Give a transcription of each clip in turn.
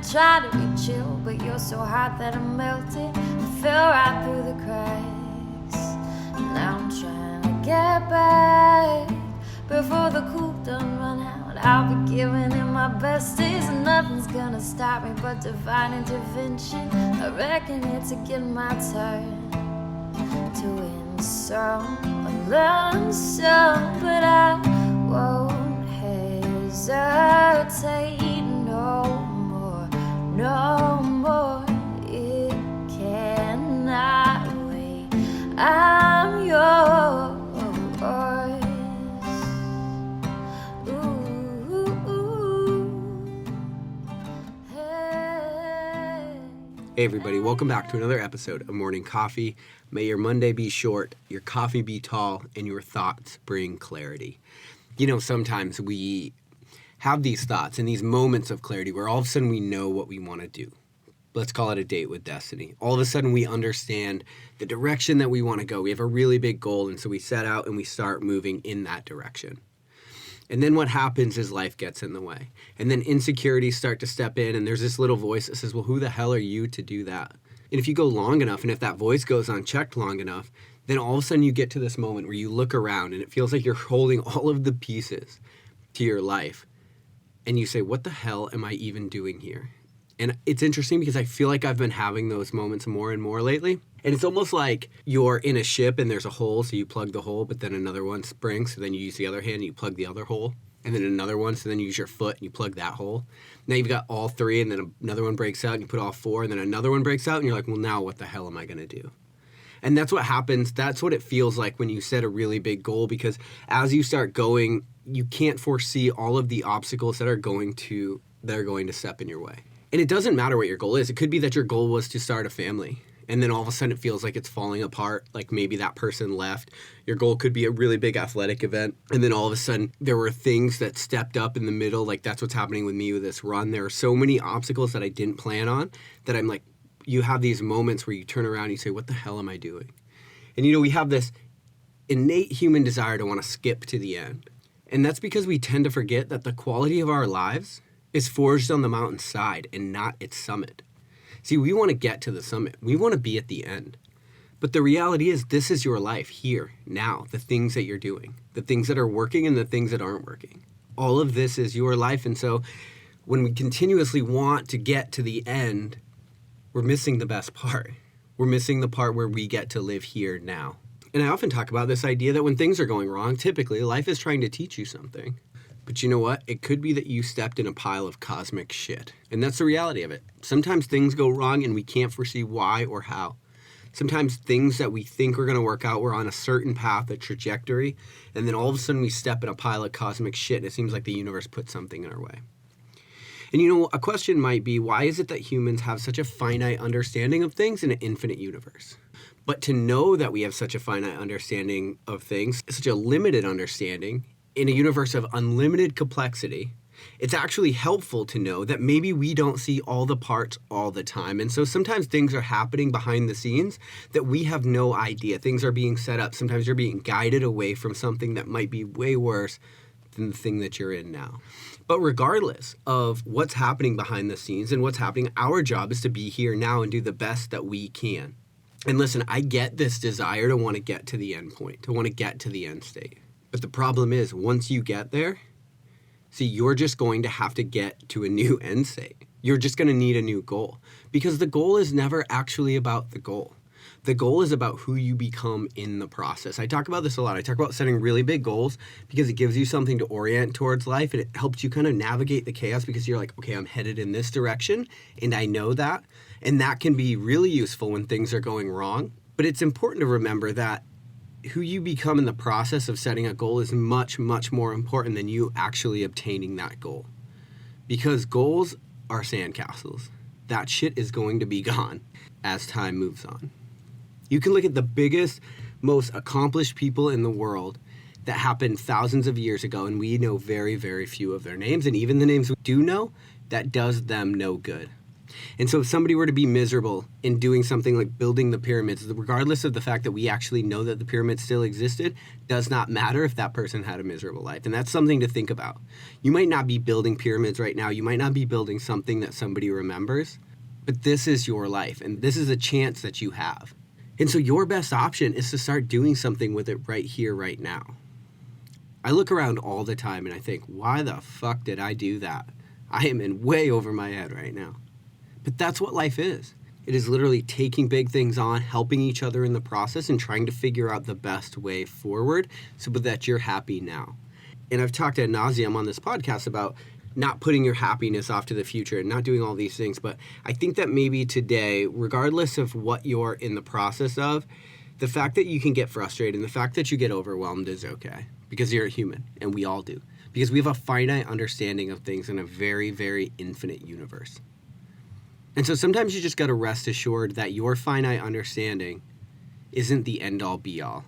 try to be chill, but you're so hot that I'm melted. I fell right through the cracks. Now I'm trying to get back before the cool done run out. I'll be giving it my best days, and nothing's gonna stop me but divine intervention. I reckon it's again my turn to win some or learn some, but I won't hesitate no more, no more. It cannot wait. I'm yours. Hey everybody, welcome back to another episode of Morning Coffee. May your Monday be short, your coffee be tall, and your thoughts bring clarity. You know, sometimes we have these thoughts and these moments of clarity where all of a sudden we know what we want to do. Let's call it a date with destiny. All of a sudden we understand the direction that we want to go. We have a really big goal, and so we set out and we start moving in that direction. And then what happens is life gets in the way. And then insecurities start to step in, and there's this little voice that says, well, who the hell are you to do that? And if you go long enough, and if that voice goes unchecked long enough, then all of a sudden you get to this moment where you look around and it feels like you're holding all of the pieces to your life. And you say, what the hell am I even doing here? And it's interesting because I feel like I've been having those moments more and more lately. And it's almost like you're in a ship and there's a hole, so you plug the hole, but then another one springs, so then you use the other hand and you plug the other hole. And then another one, so then you use your foot and you plug that hole. Now you've got all three, and then another one breaks out and you put all four, and then another one breaks out, and you're like, well, now what the hell am I going to do? And that's what happens. That's what it feels like when you set a really big goal, because as you start going, you can't foresee all of the obstacles that are going to step in your way. And it doesn't matter what your goal is. It could be that your goal was to start a family, and then all of a sudden it feels like it's falling apart, like maybe that person left. Your goal could be a really big athletic event, and then all of a sudden there were things that stepped up in the middle, like that's what's happening with me with this run. There are so many obstacles that I didn't plan on that I'm like, you have these moments where you turn around and you say, what the hell am I doing? And you know, we have this innate human desire to want to skip to the end. And that's because we tend to forget that the quality of our lives is forged on the mountainside and not its summit. See, we want to get to the summit. We want to be at the end. But the reality is, this is your life here, now, the things that you're doing, the things that are working and the things that aren't working. All of this is your life. And so when we continuously want to get to the end, we're missing the best part. We're missing the part where we get to live here now. And I often talk about this idea that when things are going wrong, typically life is trying to teach you something. But you know what? It could be that you stepped in a pile of cosmic shit. And that's the reality of it. Sometimes things go wrong and we can't foresee why or how. Sometimes things that we think are going to work out, we're on a certain path, a trajectory, and then all of a sudden we step in a pile of cosmic shit and it seems like the universe put something in our way. And you know, a question might be, why is it that humans have such a finite understanding of things in an infinite universe? But to know that we have such a finite understanding of things, such a limited understanding, in a universe of unlimited complexity, it's actually helpful to know that maybe we don't see all the parts all the time. And so sometimes things are happening behind the scenes that we have no idea. Things are being set up. Sometimes you're being guided away from something that might be way worse than the thing that you're in now. But regardless of what's happening behind the scenes and what's happening, our job is to be here now and do the best that we can. And listen, I get this desire to want to get to the end point, to want to get to the end state. But the problem is, once you get there, see, you're just going to have to get to a new end state. You're just going to need a new goal, because the goal is never actually about the goal. The goal is about who you become in the process. I talk about this a lot. I talk about setting really big goals because it gives you something to orient towards life, and it helps you kind of navigate the chaos because you're like, okay, I'm headed in this direction and I know that. And that can be really useful when things are going wrong. But it's important to remember that who you become in the process of setting a goal is much, much more important than you actually obtaining that goal. Because goals are sandcastles. That shit is going to be gone as time moves on. You can look at the biggest, most accomplished people in the world that happened thousands of years ago, and we know very, very few of their names. And even the names we do know, that does them no good. And so if somebody were to be miserable in doing something like building the pyramids, regardless of the fact that we actually know that the pyramids still existed, does not matter if that person had a miserable life. And that's something to think about. You might not be building pyramids right now. You might not be building something that somebody remembers, but this is your life, and this is a chance that you have. And so your best option is to start doing something with it right here, right now. I look around all the time and I think, why the fuck did I do that? I am in way over my head right now. But that's what life is. It is literally taking big things on, helping each other in the process, and trying to figure out the best way forward so that you're happy now. And I've talked ad nauseum on this podcast about not putting your happiness off to the future and not doing all these things. But I think that maybe today, regardless of what you're in the process of, the fact that you can get frustrated and the fact that you get overwhelmed is okay, because you're a human, and we all do. Because we have a finite understanding of things in a very, very infinite universe. And so sometimes you just got to rest assured that your finite understanding isn't the end-all be-all.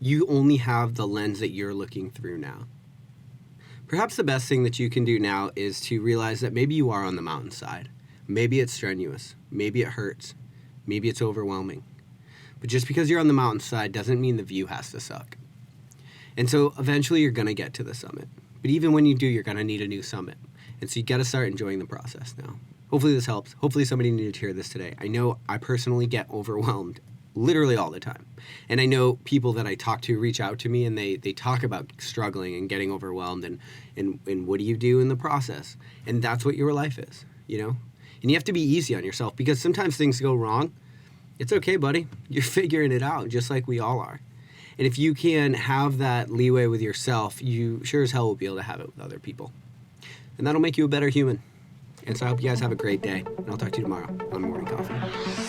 You only have the lens that you're looking through now. Perhaps the best thing that you can do now is to realize that maybe you are on the mountainside. Maybe it's strenuous. Maybe it hurts. Maybe it's overwhelming. But just because you're on the mountainside doesn't mean the view has to suck. And so eventually you're going to get to the summit. But even when you do, you're going to need a new summit. And so you got to start enjoying the process now. Hopefully this helps. Hopefully somebody needed to hear this today. I know I personally get overwhelmed literally all the time. And I know people that I talk to reach out to me and they talk about struggling and getting overwhelmed and what do you do in the process? And that's what your life is, you know? And you have to be easy on yourself because sometimes things go wrong. It's okay, buddy. You're figuring it out just like we all are. And if you can have that leeway with yourself, you sure as hell will be able to have it with other people. And that'll make you a better human. And so I hope you guys have a great day. And I'll talk to you tomorrow on Morning Coffee.